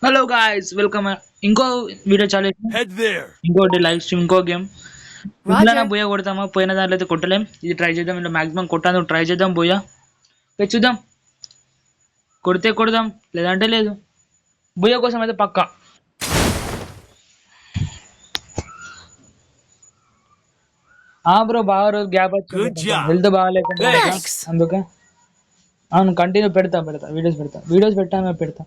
Hello guys welcome ఇంకో video చాలు Head there. ఇంకోటి లైవ్ స్ట్రీమ్ ఇంకో గేమ్ ఇంట్లో Roger. బోయ కొడతామా పోయిన దాంట్లో అయితే కొట్టలేం ఇది ట్రై చేద్దాం ఇంట్లో మాక్సిమం కొట్టాను ట్రై చేద్దాం బోయ చూద్దాం కొడితే కొడదాం లేదంటే లేదు బోయ కోసం అయితే పక్కా బ్రో బాగా రోజు గ్యాప్ వచ్చింది Good కొంచెం job. హెల్త్ బాగాలేకుండా కదా Thanks. అందుకే అవును కంటిన్యూ పెడతా వీడియోస్ పెట్టామే పెడతా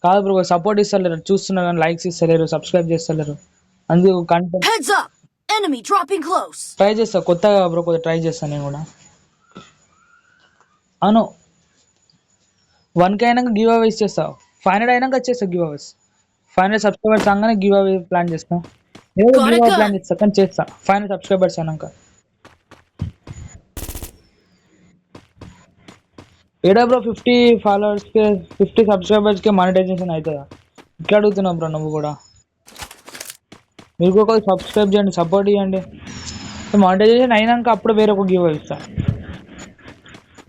కాదు బ్రో సపోర్ట్ ఇస్తలేరు చూస్తున్నా కానీ లైక్స్ ఇస్తలేరు సబ్స్క్రైబ్ చేస్తలేరు అందుకు content Heads up. Enemy dropping close. Try చేస్తా కొత్తగా బ్రో కొద్దిగా ట్రై చేస్తాను నేను కూడా అవును 1K అయినాక గివ్ అవే ఇచ్చేస్తా 500 అయినాక వచ్చేస్తా గివ్ అవేస్ 500 సబ్స్క్రైబర్స్ అనగానే గివ్ అవే ప్లాన్ చేస్తా ఏదో Got a give away plan gun. చేస్తా కానీ చేస్తా 500 సబ్స్క్రైబర్స్ అయినాక ఏడా బ్రో 50 ఫాలోవర్స్కి 50 సబ్స్క్రైబర్స్కి మానిటైజేషన్ అవుతుందా ఇట్లా అడుగుతున్నావు బ్రో నువ్వు కూడా మీరు కూడా కొద్దిగా సబ్స్క్రైబ్ చేయండి సపోర్ట్ ఇవ్వండి మానిటైజేషన్ అయినాక అప్పుడు వేరే ఒక గివ్ అవే ఇస్తా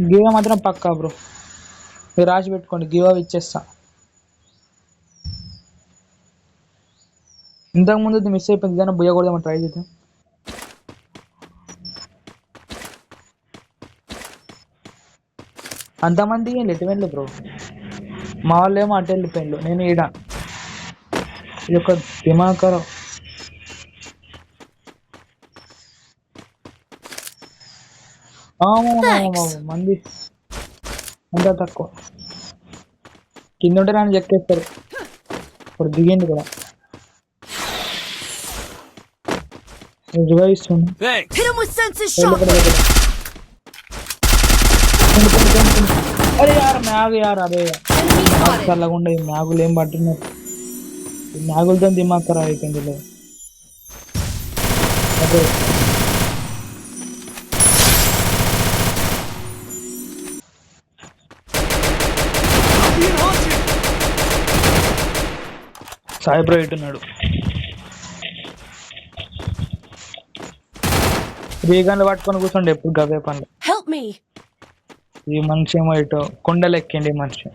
గివ్ అవే మాత్రం పక్కా బ్రో మీరు రాసి పెట్టుకోండి గివ్ అవే ఇచ్చేస్తా ఇంతకు ముందు మిస్ అయిపోయింది కానీ బుయ్య కొడదామని ట్రై చేద్దాం అంతమంది ఎటువెళ్ళి బ్రో మా వాళ్ళు ఏమో అటు వెళ్ళిపోయిండు నేను ఈడ ఇది ఒక దిమాకరం Thanks. మంది అంతా తక్కువ కింద ఉంటే నన్ను చెక్కేస్తారు ఇప్పుడు దిగింది కూడా రివైవ్ ఇస్తుంది Thanks. Hit him with senses వెళ్ళిపోయి shockwave. అరే యార్ మ్యాగ్ యార్ అరే Enemy spotted. చల్లగా ఉండే ఈ మ్యాగులు ఏం పట్టున్నారు ఈ మ్యాగులతో దిమాకరా అయిపోయింది లేదు అదే Being haunted. సాయి బ్రో ఇటున్నాడు 3 గంటలు పట్టుకొని కూర్చోండి ఎప్పుడు గవే పనులు Help me. ఈ మనిషి ఏమో ఇటు కొండలు ఎక్కిండి ఈ మనిషి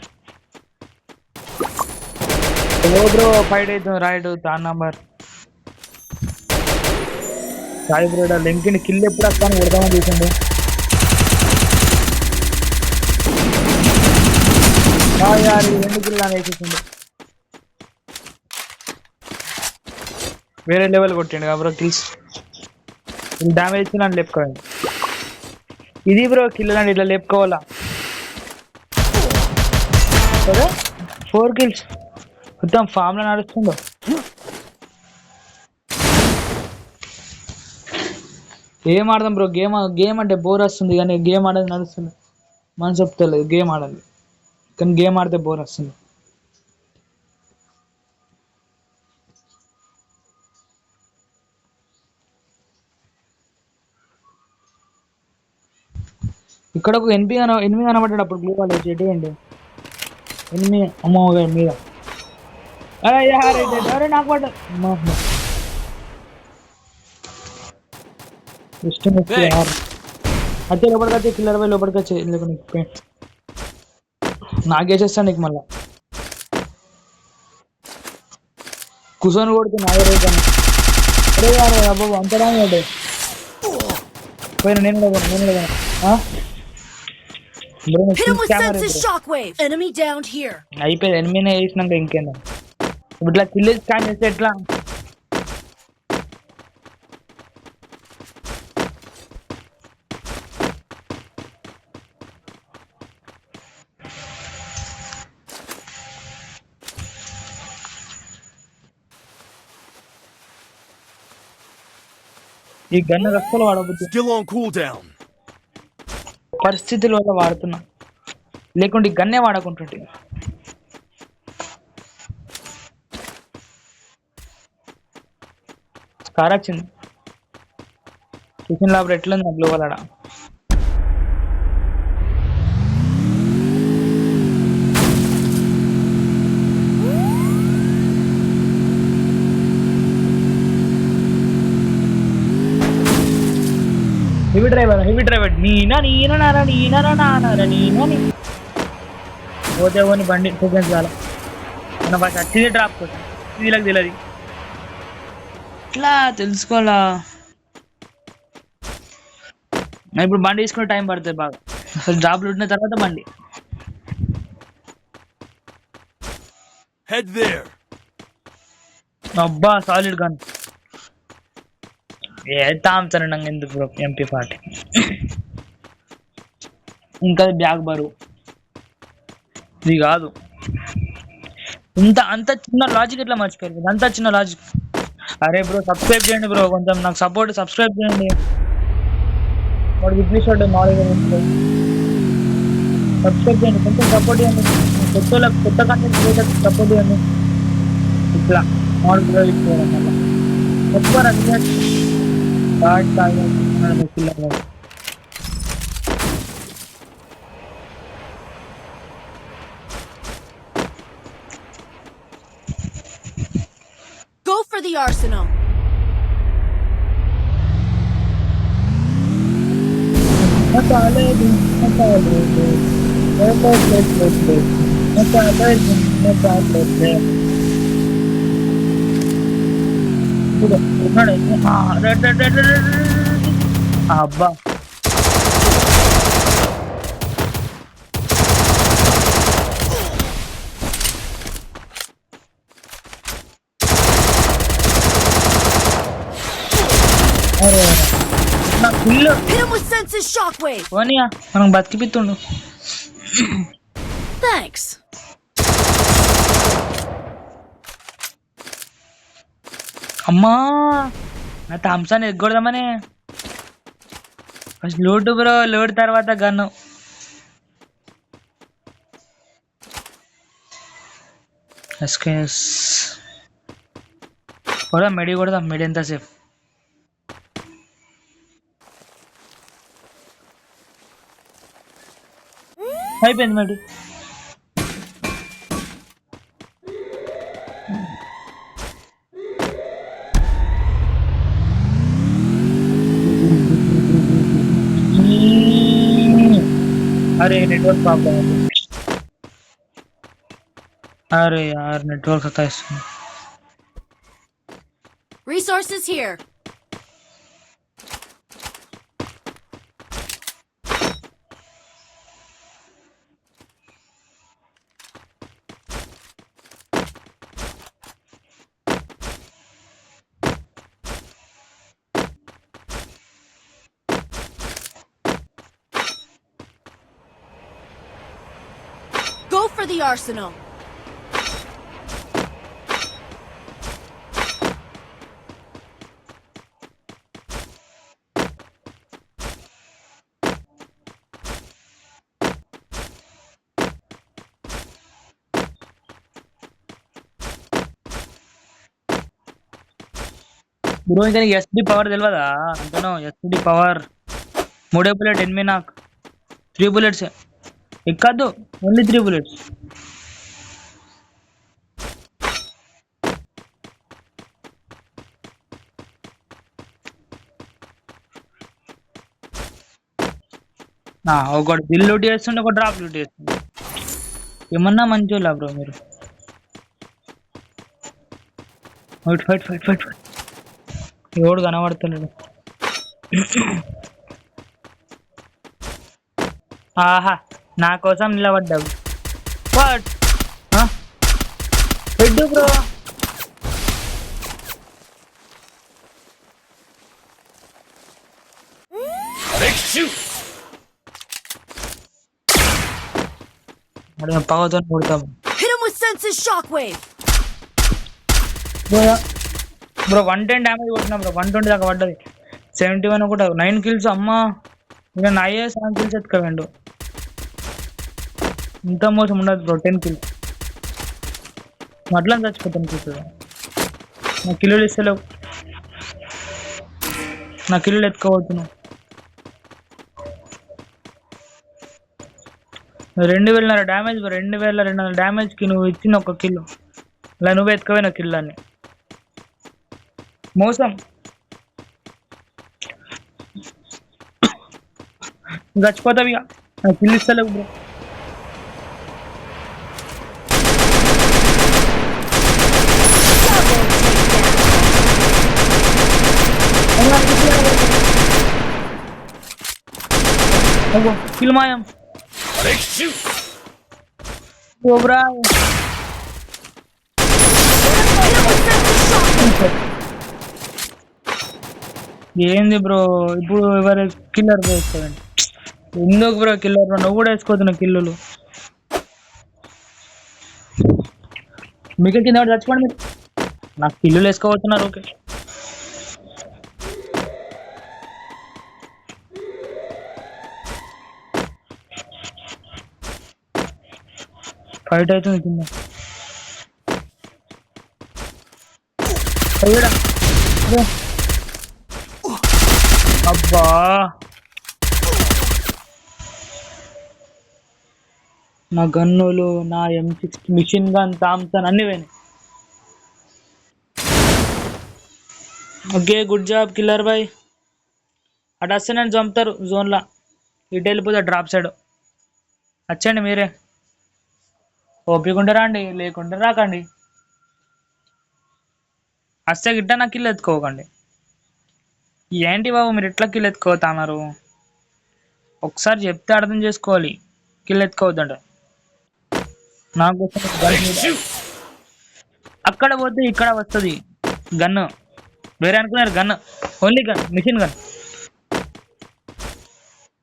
ఓ బ్రో ఫైట్ అవుతుంది రైట్ 3 నంబర్ సాయి బ్రో లింక్ని కిల్ ఎప్పుడు వస్తాను కొడదామని చూసిండు యార్ ఈ 2 కిల్ అని వేసేసిండు వేరే లెవెల్ కొట్టిండు కదా బ్రో కిల్స్ డ్యామేజ్ ఇచ్చి నన్ను లేపుకోవాలి ఇది బ్రో కిల్ అని ఇట్లా లేపుకోవాలా సరే 4 కిల్స్ మొత్తం ఫామ్ లో నడుస్తుందో గేమ్ ఆడదాం బ్రో గేమ్ అంటే బోర్ వస్తుంది కానీ గేమ్ ఆడేది నడుస్తుంది మనసు చెప్తలేదు గేమ్ ఆడాలి కానీ గేమ్ ఆడితే బోర్ వస్తుంది ఇక్కడ ఒక ఎనిమిది కనబడ్డాడు అప్పుడు బ్లూ వాళ్ళు చెట్టు అండి ఎనిమిది అమ్మో మీద అరే యార్ అరే నాకు పడ్డా ఇష్టం వచ్చి యార్ అయితే లోపలికి వచ్చి కిల్లర్ పోయి లోపలికి వచ్చి లేకుండా నాకేసేస్తాను నీకు మళ్ళా కూర్చొని కొడుతు నాగరేజాను అరే యారు బాబు అంతరా అంటే పోయినా నేను కూడా Hit him with senses shockwave. Enemy downed here. అయిపోయింది ఎనిమిది వేసినాక ఇంకేందా ఇప్పుడు ఇట్లా కిల్ స్కాన్ చేస్తే ఎట్లా ఈ గన్న రస్తలు వాడబుద్ది Still on cooldown. పరిస్థితుల వల్ల వాడుతున్నా లేకుంటే ఈ గన్నే వాడకుంటుంటే స్కార్ వచ్చింది కిచెన్ ల్యాబ్ ఎట్లుంది నాకు లోపల ఆడ. హెవీ డ్రైవర్ నీనా పోతే పోని బండి సెకండ్స్ చాలా నా ఫస్ట్ వచ్చింది డ్రాప్ కోసం వీళ్ళకి తెలియదు ఇట్లా తెలుసుకోవాలా ఇప్పుడు బండి తీసుకునే టైం పడుతుంది బాగా అసలు జాబ్లు ఉండిన తర్వాత బండి Head there. అబ్బా సాలిడ్ గన్ ఏ తాంచన ఎందుకు బ్రో MP40 ఇంకా బ్యాగ్ బరువు ఇది కాదు అంత చిన్న లాజిక్ ఎట్లా మర్చిపోయారు అంత చిన్న లాజిక్ అరే బ్రో సబ్స్క్రైబ్ చేయండి బ్రో కొంచెం నాకు సబ్స్క్రైబ్ చేయండి వాడు విప్లీష్ మామూలుగా సబ్స్క్రైబ్ చేయండి కొంచెం సపోర్ట్ చేయండి కొత్త కంటెంట్ క్రియేటర్స్ సపోర్ట్ చేయండి ఇట్లా మామూలుగా ఇచ్చేయడం వల్ల ఎక్కువ పిల్లలు Go for the arsenal. అబ్బా నా పిల్ల Hit him with senses shockwave. పోనీయా మనం బతికిపిత్తుండు Thanks. అమ్మా నా థమ్సన్ ఎగ్గొడదామని ఫస్ట్ లోడ్ బ్రో లోడ్ తర్వాత గన్ను ఎస్కేఎస్ కొడదాం మెడి ఎంతసేపు అయిపోయింది మెడి अरे नेटवर्क प्रॉब्लम है अरे यार नेटवर्क आता है इसमें Resources here. Go for the arsenal. Bro ఇంకా ఎస్డి పవర్ తెలియదా అంతనో ఎస్డి పవర్ మూడే బుల్లెట్ ఎనిమిది నాకు 3 బుల్లెట్స్ ఎక్కదు ఓన్లీ 3 బుల్లెట్స్ ఒకటి బిల్ లూట్ చేస్తుండే ఒక డ్రాప్ లూట్ చేస్తుండే ఏమన్నా మంచోళ్ళ బ్రో మీరు ఫైట్ ఎవడు కనబడతలేడు ఆహా నా కోసం నిలబడ్డావు వాట్ పెట్టు బ్రో అరే పగతో కొడతాం Hit him with senses shockwave. Bro 110 damage కొట్టినా బ్రో 120 దాకా పడ్డది 71 ఒకటి 9 కిల్స్ అమ్మా ఇంకా నా 7 కిల్స్ ఎత్తుకోవేండు ఇంత మోసం ఉండదు బ్రో 10 కిల్స్ అట్లా చచ్చిపోతాను చూస్తుంది నా కిల్లులు ఇస్తలేవు నా కిల్లులు ఎత్తుకోబోతున్నావు 2000 డ్యామేజ్ 2200 డ్యామేజ్కి నువ్వు ఇచ్చిన ఒక కిల్లు అలా నువ్వు ఎత్తుకోవే నా కిల్ అని మోసం చచ్చిపోతావు ఇక నాకు కిల్ ఇస్తలేవు బ్రో కిల్ మాయం Take shoot. కోబ్రా ఏంది బ్రో ఇప్పుడు ఎవరు కిల్లర్ వేసుకోండి ఎందుకు బ్రో కిల్లర్ నువ్వు కూడా వేసుకోతున్నావు కిల్లులు మీకు కింద ఒకటి చచ్చిపోండి మీరు నాకు కిల్లులు వేసుకోబోతున్నారు ఓకే ఫైట్ అవుతుంది కింద అయ్యడా అబ్బా నా గన్నులు నా M60 మిషన్ గన్ థామ్సన్ అన్ని పోయినాయి okay good job killer boy అటు వస్తే నన్ను చంపుతారు జోన్లో ఇటు వెళ్ళిపోతే డ్రాప్ సైడ్ వచ్చండి మీరే ఓపికంటే రండి లేకుంటే రాకండి వస్తే గిట్ట నా కిల్ ఎత్తుకోకండి ఏంటి బాబు మీరు ఎట్లా కిల్ ఎత్తుకోతున్నారు ఒకసారి చెప్తే అర్థం చేసుకోవాలి కిల్ ఎత్తుకోవద్దంట నాకు అక్కడ పోతే ఇక్కడ వస్తుంది గన్ను వేరే అనుకున్నారు gun only gun machine gun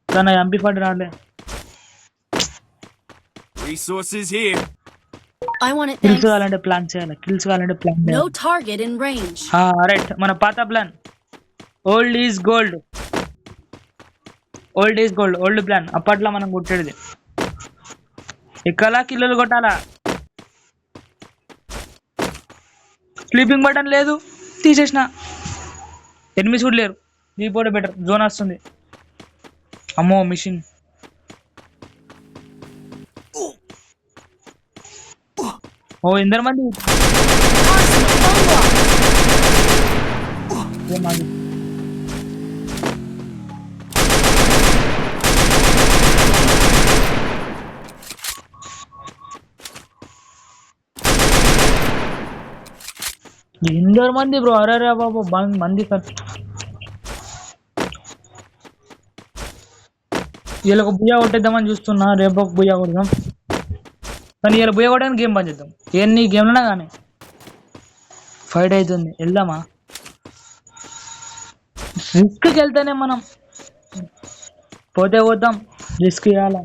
తన ఎంపీ40 రాలే Resources here. I want it kills thanks. కావాలంటే ప్లాన్ చేయాలి కిల్స్ కావాలంటే ప్లాన్ No చేయాలి target in range. రైట్ మన పాత plan old is gold old plan అప్పట్లో మనం కొట్టేది ఎక్కలా కిల్లులు కొట్టాలా స్లీపింగ్ బటన్ లేదు తీసేసిన ఎనిమిది కూడా లేరు దీపోతే బెటర్ జోన్ వస్తుంది అమ్మో మిషన్ ఓ ఎందరు మంది ఏమాగి. ఎందరు మంది బ్రో అరే బాబు మంది సార్ వీళ్ళకు బుయ్య కొట్టేద్దామని చూస్తున్నా రేపు ఒక బుయ్య కొడదాం కానీ ఇలా బుయ్య కొట్టడానికి గేమ్ బంద్ చేద్దాం ఎన్ని గేమ్లనా కానీ ఫైట్ అవుతుంది వెళ్దామా రిస్క్కి వెళ్తేనే మనం పోతే పోతాం రిస్క్ ఇవ్వాలా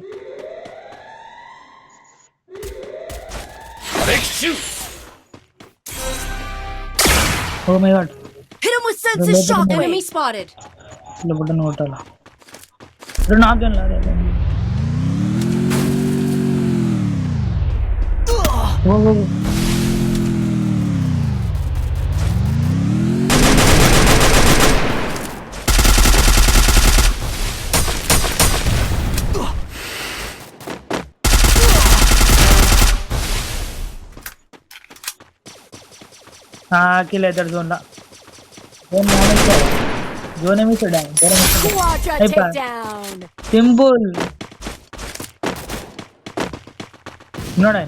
Take shoot. Oh my god Hit him with senses shock. Enemy spotted. ఇలా బుట్టను కొట్టాలా నాకేం లేదు కిల్ అవుతాడు జోన్లో జోన్ ఏమి ఇస్తాడా Quadra Hey, pa. takedown. Simple ఉన్నాడా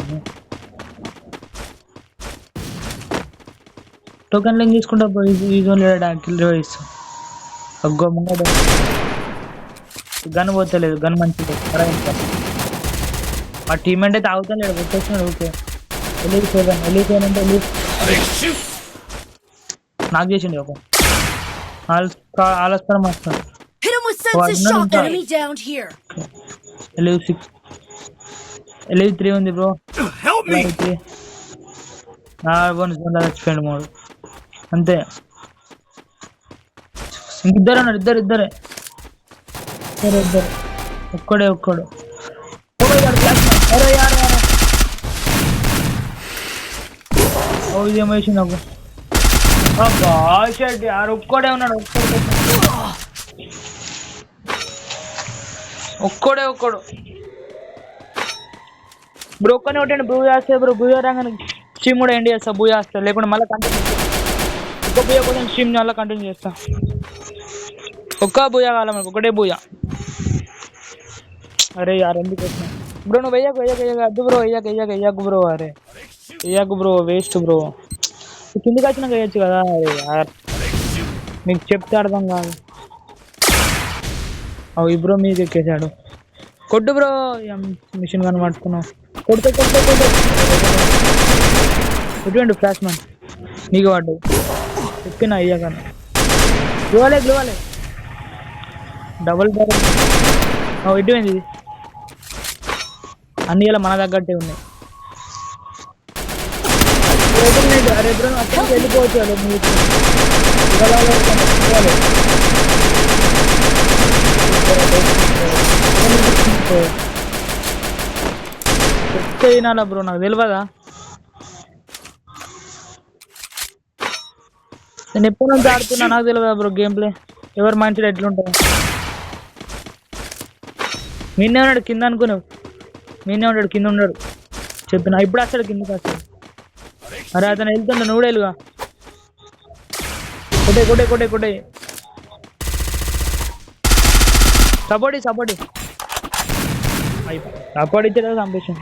టోకెన్ లింక్ తీసుకుంటా పోయి ఈ జోన్ లేడా కిల్ ఇస్తాం అగ్గో ముంగడ గన్ పోతలేదు గన్ మంచిది మా టీమ్ అంటే తాగుతలేడు వచ్చేసినాడు ఓకే వెళ్ళిపోయానంటే Take shoot. నాకు చేసిండు ఒక ఆలస్కరం వస్తాను Hit him with senses no, shock. no. Enemy downed here. LV3 ఉంది బ్రో Help me. చచ్చిపోయాడు మూడు అంతే ఇంకిద్దరు అన్నాడు ఇద్దరే ఒక్కడు ఓ ఇదేమో వేసి నాకు షర్ట్ యారు ఒక్కడే ఉన్నాడు ఒక్కడు బ్రో ఒక్కనే ఒకటండి భూ చేస్తే బ్రో భూ రాగానే స్ట్రీమ్ కూడా ఎండ్ చేస్తా భూ చేస్తా లేకుంటే మళ్ళీ కంటిన్యూ ఒక్క భూయా కోసం స్ట్రీమ్ మళ్ళీ కంటిన్యూ చేస్తా ఒక్క భూయా కావాలి మనకు ఒకటే భూయా అరే యార్ ఎందుకు వచ్చినా బ్రో నువ్వు వెయ్యకు అద్దు బ్రో వెయ్యకు బ్రో అరే వెయ్యకు బ్రో వేస్ట్ బ్రో కిందకి వచ్చినాక వేయచ్చు కదా అరే యార్ మీకు చెప్తే అర్థం కాదు అవి బ్రో మీకు ఎక్కేసాడు కొట్టు బ్రో మిషన్ గన్ పట్టుకున్నావు కొట్టు కొట్టు కొట్టు ఎటువంటి ఫ్లాష్ మ్యాన్ నీకు పడ్డాయి చెప్పిన అయ్యా కానీ గ్లోవాలే డబుల్ బ్యారెల్ ఎటువంటి ఇది అన్ని ఇలా మన తగ్గట్టే ఉన్నాయి అరే బ్రో అక్కడికి వెళ్ళిపోవచ్చు అలా మీకు వినాలా బ్రో నాకు తెలియదా నేను ఎప్పటి నుంచి ఆడుతున్నా నాకు తెలియదా బ్రో గేమ్ ప్లే ఎవరు మంచిగా ఎట్లుంటుంది మీనే ఉన్నాడు కింద అనుకున్నావు మీనే ఉన్నాడు కింద ఉన్నాడు చెప్పిన ఇప్పుడు వస్తాడు కిందకి వస్తాడు అరే అతను వెళ్తుండే నువ్వు కూడా వెలుగా కొట్టే సపోర్ట్ సపోర్ట్ ఇచ్చాడు చంపేసాను